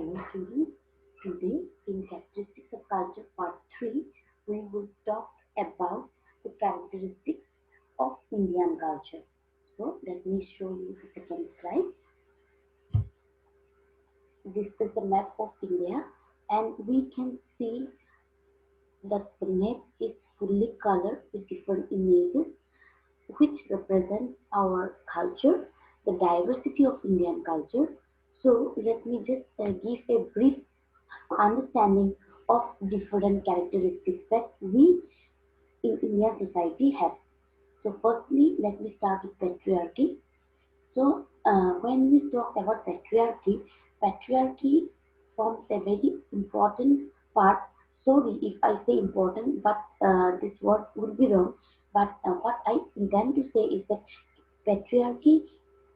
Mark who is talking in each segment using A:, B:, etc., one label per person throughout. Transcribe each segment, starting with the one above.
A: Hello students, today in Characteristics of Culture Part 3, we will talk about the characteristics of Indian culture. So let me show you the second slide. This is the map of India and we can see that the map is fully colored with different images which represent our culture, the diversity of Indian culture. So let me just give a brief understanding of different characteristics that we in Indian society have. So firstly, let me start with patriarchy. So when we talk about patriarchy, patriarchy forms a very important part. Sorry if I say important, but this word would be wrong. But what I intend to say is that patriarchy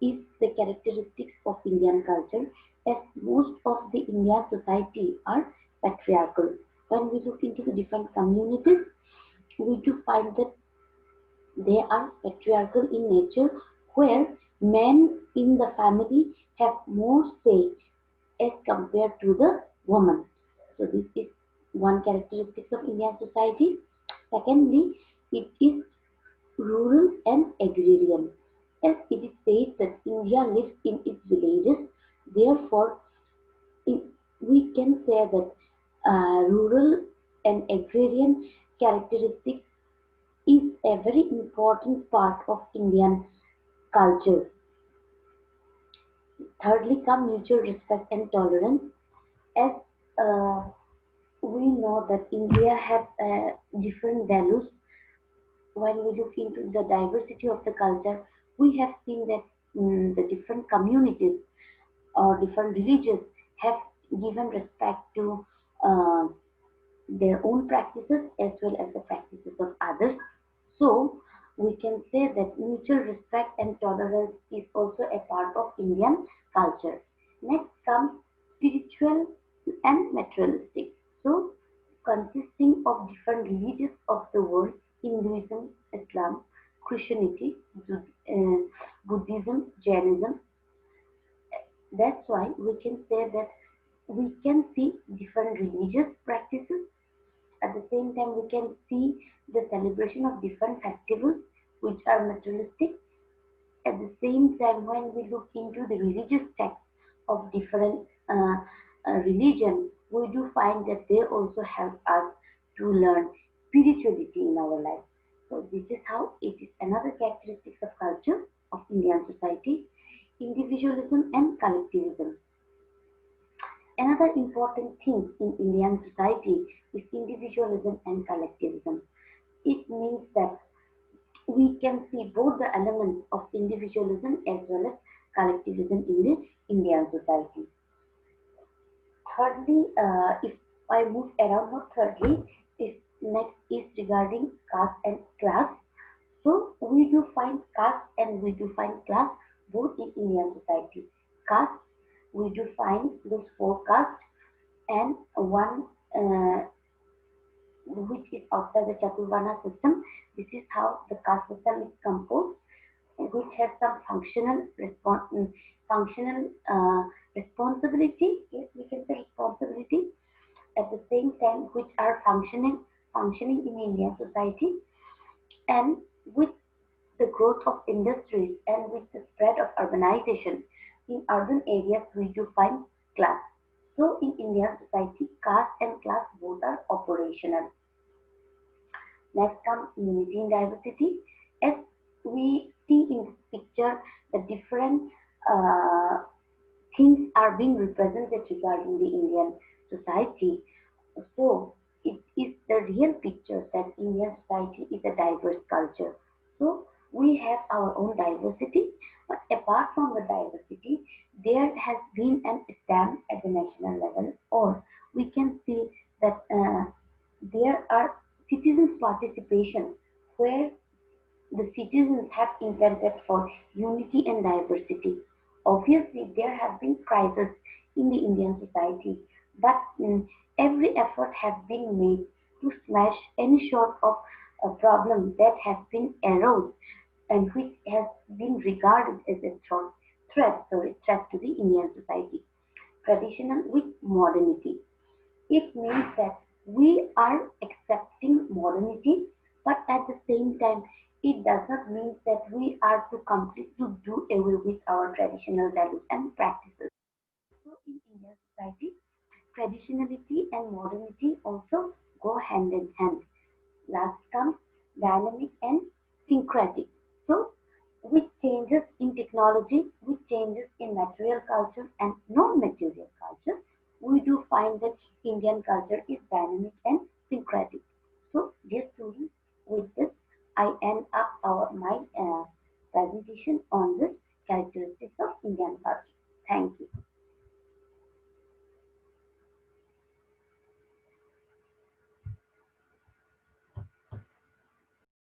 A: is the characteristics of Indian culture, as most of the Indian society are patriarchal. When we look into the different communities, we do find that they are patriarchal in nature, where men in the family have more say as compared to the woman. So this is one characteristic of Indian society. Secondly, it is rural and agrarian. As it is said that India lives in its villages, therefore we can say that rural and agrarian characteristics is a very important part of Indian culture. Thirdly, come mutual respect and tolerance. As uh, we know that India has different values. When we look into the diversity of the culture, we have seen that the different communities or different religions have given respect to uh, their own practices as well as the practices of others. So we can say that mutual respect and tolerance is also a part of Indian culture. Next comes spiritual and materialistic. So consisting of different religions of the world, Hinduism, Islam, Christianity, Buddhism, Jainism. That's why we can say that we can see different religious practices. At the same time, we can see the celebration of different festivals which are materialistic. At the same time, when we look into the religious texts of different religion, we do find that they also help us to learn spirituality in our life. So this is how it is another characteristic of culture of Indian society, individualism and collectivism. Another important thing in Indian society is individualism and collectivism. It means that we can see both the elements of individualism as well as collectivism in the Indian society. Thirdly, if I move around more thirdly, is next is regarding caste and class. So we do find caste and we do find class both in Indian society. Caste, we do find those four castes and one which is outside the Chaturvana system. This is how the caste system is composed, which has some functional responsibility. Yes, we can say responsibility at the same time, which are functioning in Indian society, and with the growth of industries and with the spread of urbanization in urban areas, we do find class. So in Indian society, caste and class both are operational. Next comes unity in diversity. As we see in this picture, the different uh, things are being represented regarding the Indian society. So it is the real picture that Indian society is a diverse culture. So we have our own diversity, but apart from the diversity, there has been an stamp at the national level, or we can see that there are citizens' participation where the citizens have intended for unity and diversity. Obviously, there have been crises in the Indian society, but every effort has been made to smash any sort of a problem that has been arose and which has been regarded as a threat to the Indian society. traditional with modernity. It means that we are accepting modernity, but at the same time, it does not mean that we are to completely do away with our traditional values and practices. So, in Indian society, traditionality and modernity also go hand in hand. Last comes dynamic and syncretic. So, with changes in technology, with changes in material culture and non-material culture, we do find that Indian culture is dynamic and syncretic. So, dear students, with this, I end up my presentation on this characteristics of Indian culture. Thank you.